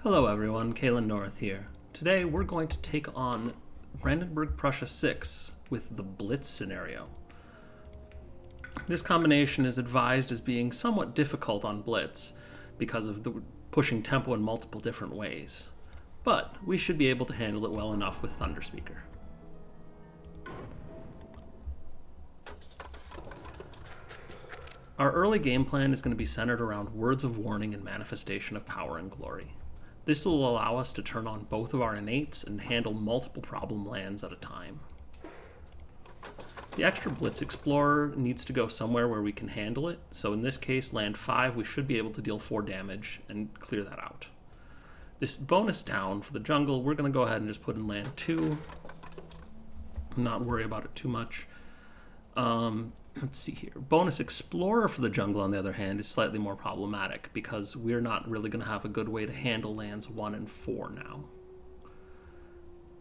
Hello everyone, Kalen North here. Today we're going to take on Brandenburg-Prussia 6 with the blitz scenario. This combination is advised as being somewhat difficult on blitz because of the pushing tempo in multiple different ways, but we should be able to handle it well enough with Thunderspeaker. Our early game plan is going to be centered around words of warning and manifestation of power and glory. This will allow us to turn on both of our innates and handle multiple problem lands at a time. The extra Blitz Explorer needs to go somewhere where we can handle it, so in this case, land 5, we should be able to deal 4 damage and clear that out. This bonus town for the jungle, we're going to go ahead and just put in land 2, not worry about it too much. Let's see here. Bonus Explorer for the jungle, on the other hand, is slightly more problematic because we're not really going to have a good way to handle lands 1 and 4 now.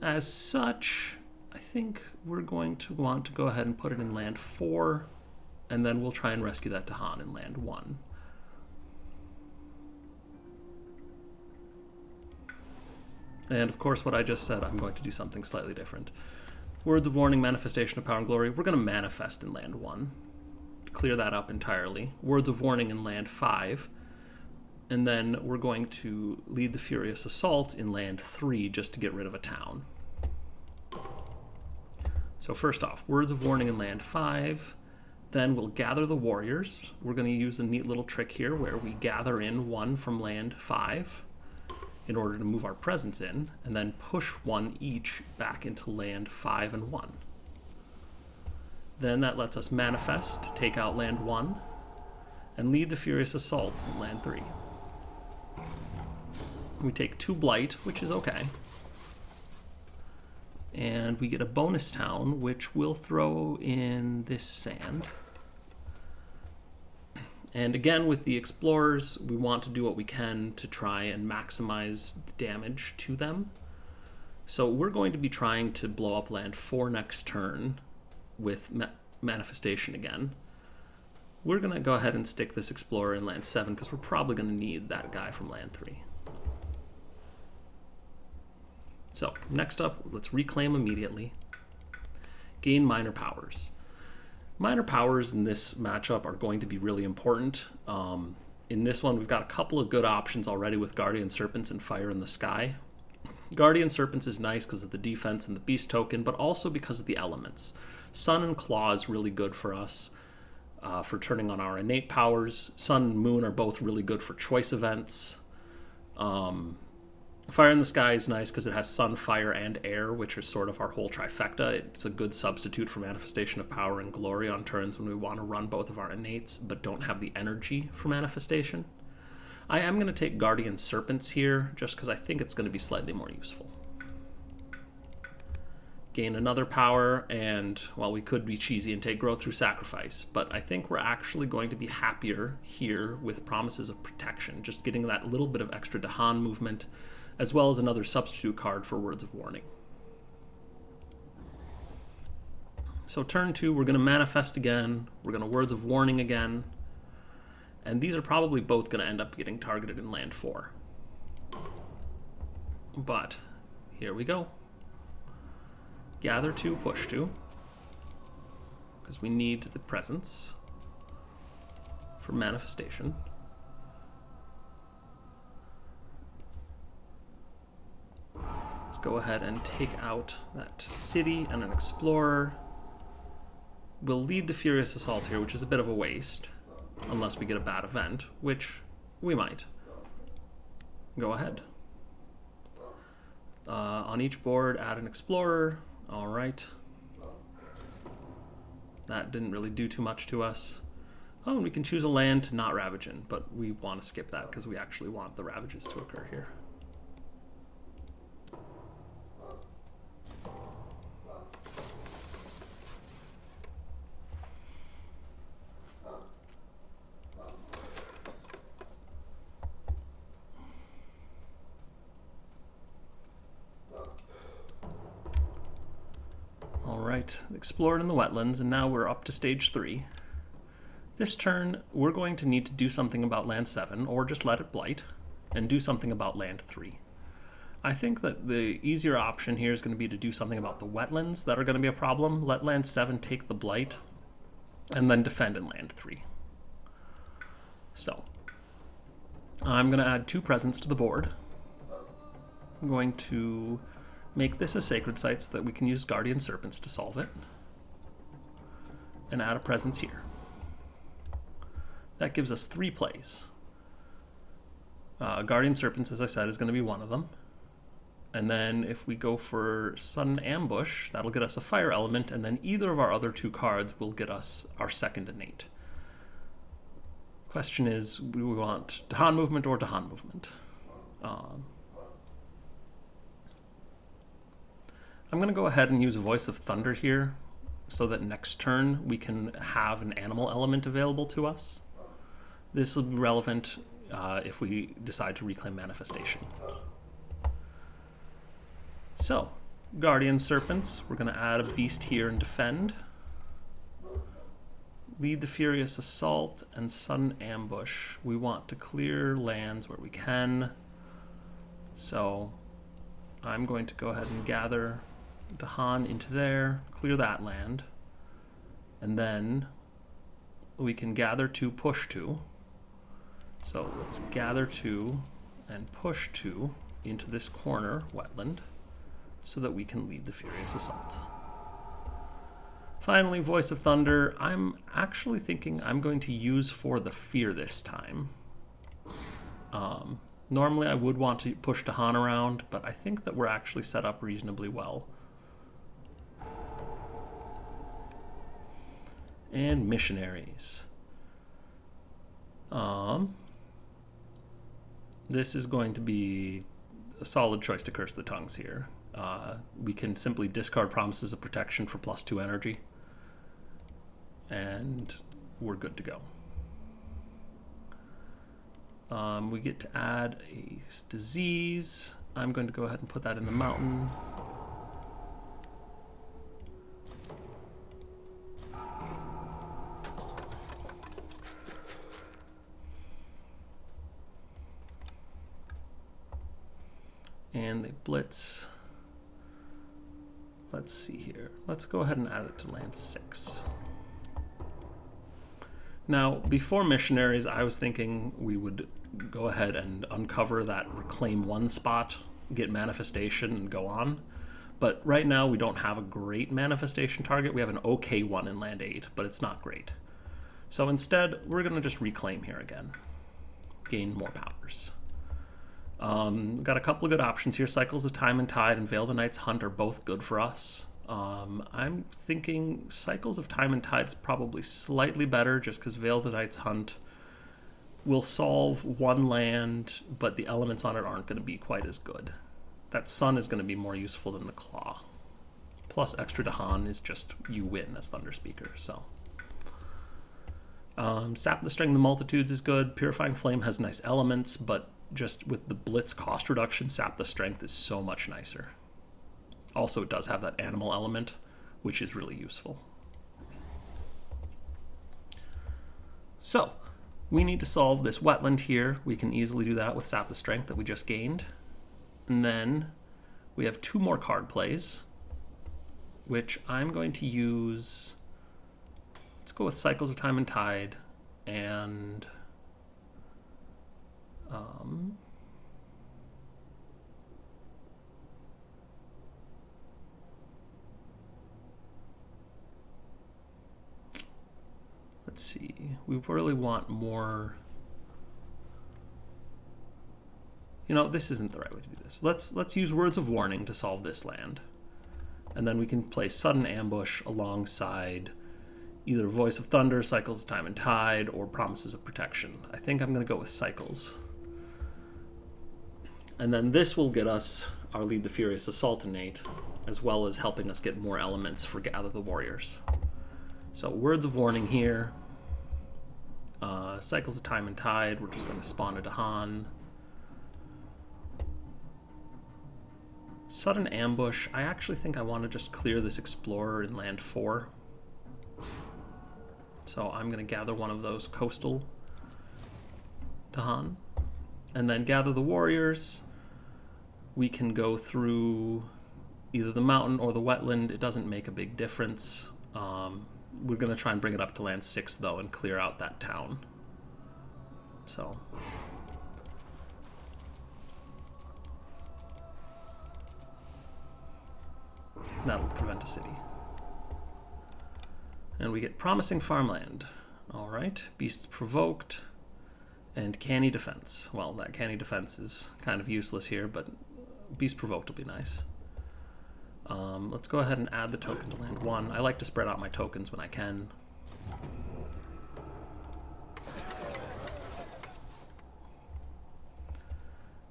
As such, I think we're going to want to go ahead and put it in land 4, and then we'll try and rescue that Tahan in land 1. And of course, what I just said, I'm going to do something slightly different. Words of Warning, Manifestation of Power and Glory, we're going to manifest in land 1. Clear that up entirely. Words of Warning in land 5. And then we're going to lead the Furious Assault in land 3 just to get rid of a town. So first off, Words of Warning in land 5. Then we'll gather the warriors. We're going to use a neat little trick here where we gather in 1 from land 5. In order to move our presence in, and then push 1 each back into land 5 and 1. Then that lets us manifest, take out land 1, and lead the Furious Assault in land 3. We take 2 Blight, which is okay. And we get a bonus town, which we'll throw in this sand. And again, with the Explorers, we want to do what we can to try and maximize the damage to them. So we're going to be trying to blow up land 4 next turn with Manifestation again. We're going to go ahead and stick this Explorer in land 7 because we're probably going to need that guy from land 3. So next up, let's reclaim immediately. Gain minor powers. Minor powers in this matchup are going to be really important. In this one, we've got a couple of good options already with Guardian Serpents and Fire in the Sky. Guardian Serpents is nice because of the defense and the beast token, but also because of the elements. Sun and Claw is really good for us for turning on our innate powers. Sun and Moon are both really good for choice events. Fire in the Sky is nice because it has Sun, Fire, and Air, which are sort of our whole trifecta. It's a good substitute for Manifestation of Power and Glory on turns when we want to run both of our innates but don't have the energy for Manifestation. I am going to take Guardian Serpents here just because I think it's going to be slightly more useful. Gain another power, and, well, we could be cheesy and take Growth Through Sacrifice, but I think we're actually going to be happier here with Promises of Protection, just getting that little bit of extra Dahan movement, as well as another substitute card for Words of Warning. So turn 2, we're going to Manifest again, we're going to Words of Warning again, and these are probably both going to end up getting targeted in land 4. But here we go. Gather 2, push 2, because we need the presence for Manifestation. Let's go ahead and take out that city and an Explorer. We'll lead the Furious Assault here, which is a bit of a waste, unless we get a bad event, which we might. Go ahead. On each board, add an Explorer. All right. That didn't really do too much to us. Oh, and we can choose a land to not ravage in, but we want to skip that because we actually want the ravages to occur here. Alright, explored in the wetlands, and now we're up to stage 3. This turn, we're going to need to do something about land 7, or just let it blight. and do something about land 3. I think that the easier option here is going to be to do something about the wetlands that are going to be a problem. Let land 7 take the blight, and then defend in land 3. So, I'm going to add 2 presents to the board. I'm going to make this a sacred site so that we can use Guardian Serpents to solve it, and add a presence here. That gives us 3 plays. Guardian Serpents, as I said, is going to be one of them. And then if we go for Sudden Ambush, that'll get us a fire element, and then either of our other 2 cards will get us our second innate. Question is, do we want Dahan movement or Dahan movement? I'm going to go ahead and use Voice of Thunder here, so that next turn we can have an animal element available to us. This will be relevant if we decide to reclaim Manifestation. So, Guardian Serpents, we're going to add a beast here and defend. Lead the Furious Assault and Sudden Ambush. We want to clear lands where we can. So, I'm going to go ahead and gather Dahan into there, clear that land, and then we can gather 2, push 2. So let's gather 2 and push 2 into this corner wetland so that we can lead the Furious Assault. Finally, Voice of Thunder, I'm actually thinking I'm going to use for the fear this time. Normally I would want to push Dahan around, but I think that we're actually set up reasonably well. And Missionaries. This is going to be a solid choice to Curse the Tongues here. We can simply discard Promises of Protection for +2 energy, and we're good to go. We get to add a disease. I'm going to go ahead and put that in the mountain. And they blitz. Let's see here. Let's go ahead and add it to land 6. Now, before Missionaries, I was thinking we would go ahead and uncover that Reclaim 1 spot, get Manifestation, and go on. But right now, we don't have a great Manifestation target. We have an okay one in land 8, but it's not great. So instead, we're going to just Reclaim here again. Gain more powers. We've got a couple of good options here. Cycles of Time and Tide and Veil the Night's Hunt are both good for us. I'm thinking Cycles of Time and Tide is probably slightly better just because Veil the Night's Hunt will solve 1 land, but the elements on it aren't going to be quite as good. That Sun is going to be more useful than the Claw. Plus extra Dahan is just you win as Thunderspeaker, so. Sap the Strength of the Multitudes is good. Purifying Flame has nice elements, but just with the Blitz cost reduction, Sap the Strength is so much nicer. Also, it does have that animal element, which is really useful. So, we need to solve this wetland here. We can easily do that with Sap the Strength that we just gained. And then we have 2 more card plays, which I'm going to use. Let's go with Cycles of Time and Tide and let's see. We really want more. You know, this isn't the right way to do this. Let's use Words of Warning to solve this land, and then we can play Sudden Ambush alongside either Voice of Thunder, Cycles of Time and Tide, or Promises of Protection. I think I'm going to go with Cycles. And then this will get us our Lead the Furious Assault innate, as well as helping us get more elements for Gather the Warriors. So Words of Warning here. Cycles of Time and Tide, we're just going to spawn a Dahan. Sudden Ambush, I actually think I want to just clear this Explorer in land 4. So I'm going to gather one of those coastal Dahan. and then gather the warriors. We can go through either the mountain or the wetland. It doesn't make a big difference. We're going to try and bring it up to land 6, though, and clear out that town. So that'll prevent a city. And we get promising farmland. All right, beasts provoked, and canny defense. Well, that canny defense is kind of useless here, but beast provoked will be nice. Let's go ahead and add the token to land 1. I like to spread out my tokens when I can.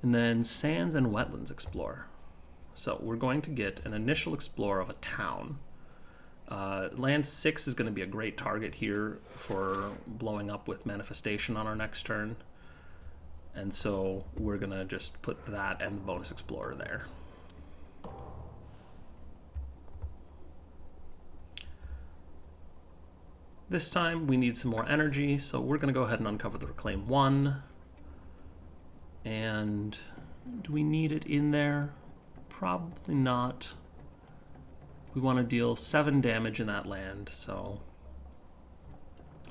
And then sands and wetlands explore. So we're going to get an initial explore of a town. Land 6 is going to be a great target here for blowing up with manifestation on our next turn. And so we're going to just put that and the bonus explorer there. This time we need some more energy, so we're going to go ahead and uncover the Reclaim 1. And do we need it in there? Probably not. We want to deal 7 damage in that land, so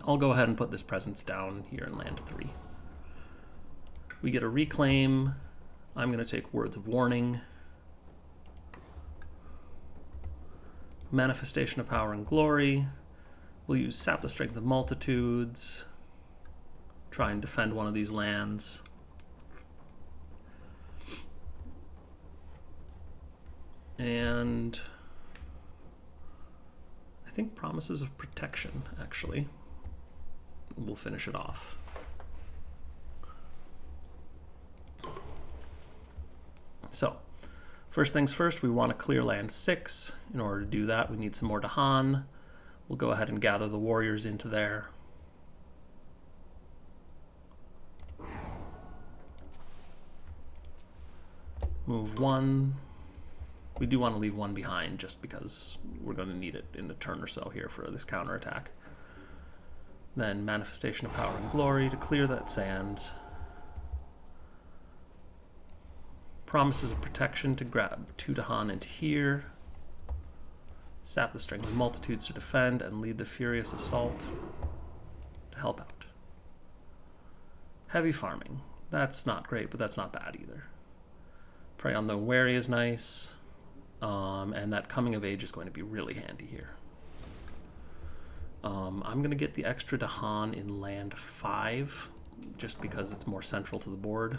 I'll go ahead and put this presence down here in land 3. We get a reclaim. I'm going to take Words of Warning. Manifestation of Power and Glory. We'll use Sap the Strength of Multitudes. Try and defend one of these lands. And I think Promises of Protection, actually. We'll finish it off. So, first things first, we want to clear land 6. In order to do that, we need some more Dahan. We'll go ahead and gather the warriors into there. Move 1. We do want to leave 1 behind just because we're going to need it in a turn or so here for this counterattack. Then Manifestation of Power and Glory to clear that sands. Promises of Protection to grab 2 Dahan into here. Sap the Strength of Multitudes to defend and lead the Furious Assault to help out. Heavy Farming. That's not great, but that's not bad either. Prey on the Wary is nice. And that Coming of Age is going to be really handy here. I'm going to get the extra Dahan in land 5, just because it's more central to the board.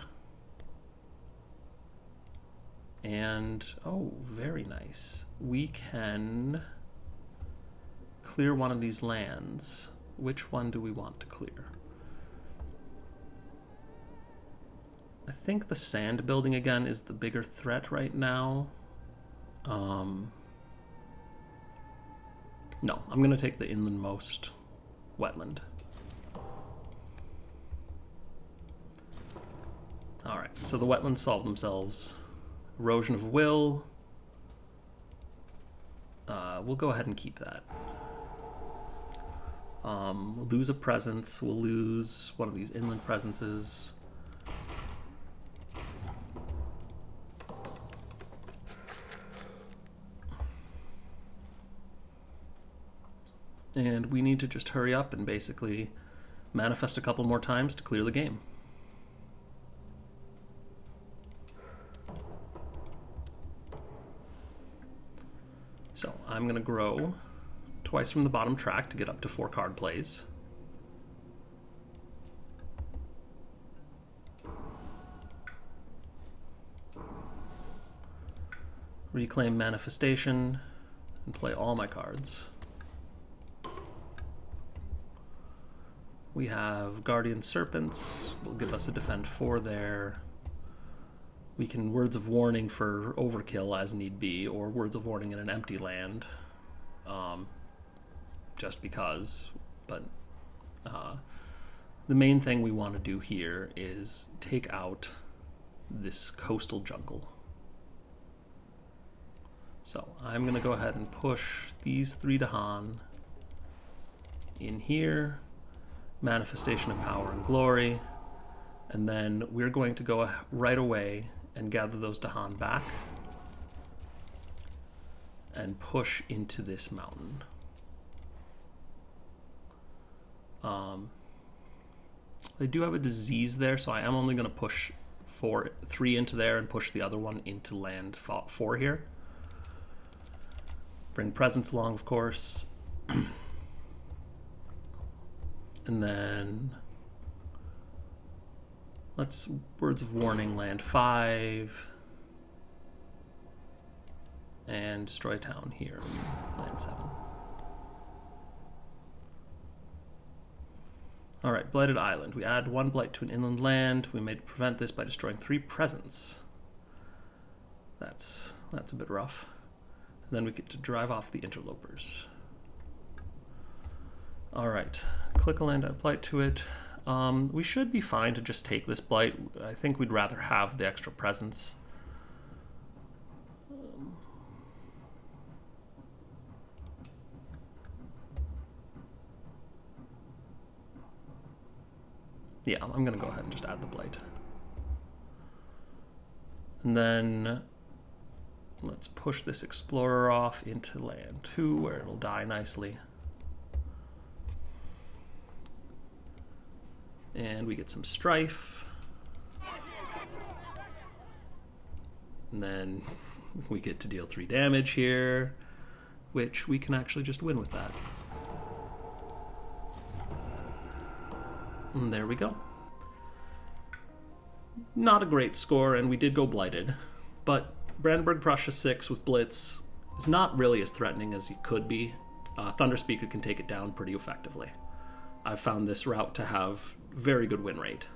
And, oh, very nice. We can clear one of these lands. Which one do we want to clear? I think the sand building again is the bigger threat right now. No, I'm going to take the inlandmost wetland. All right, so the wetlands solve themselves. Erosion of Will. We'll go ahead and keep that. We'll lose a presence. We'll lose one of these inland presences. And we need to just hurry up and basically manifest a couple more times to clear the game. So I'm going to grow twice from the bottom track to get up to 4 card plays. Reclaim Manifestation and play all my cards. We have Guardian Serpents, will give us a defend 4 there. We can Words of Warning for overkill as need be, or Words of Warning in an empty land, just because. But the main thing we want to do here is take out this coastal jungle. So I'm going to go ahead and push these 3 Dahan in here. Manifestation of Power and Glory, And then we're going to go right away and gather those Dahan back and push into this mountain. They do have a disease there, so I am only going to push 3 into there and push the other one into land 4 here. Bring presents along, of course. And then let's words of warning land 5 and destroy a town here, land 7. All right, Blighted Island. We add 1 blight to an inland land. We may prevent this by destroying 3 presents. That's a bit rough. And then we get to drive off the interlopers. All right, click a land, add blight to it. We should be fine to just take this blight. I think we'd rather have the extra presents. Yeah, I'm going to go ahead and just add the blight. And then let's push this explorer off into land 2 where it'll die nicely. And we get some strife. And then we get to deal 3 damage here, which we can actually just win with that. And there we go. Not a great score, and we did go blighted, but BLITZenburg-Prussia 6 with Blitz is not really as threatening as it could be. Thunderspeaker can take it down pretty effectively. I've found this route to have very good win rate.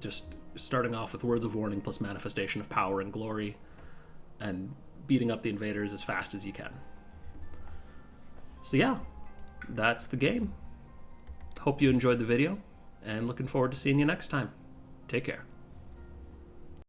Just starting off with Words of Warning plus Manifestation of Power and Glory, and beating up the invaders as fast as you can. So yeah, that's the game. Hope you enjoyed the video, and looking forward to seeing you next time. Take care.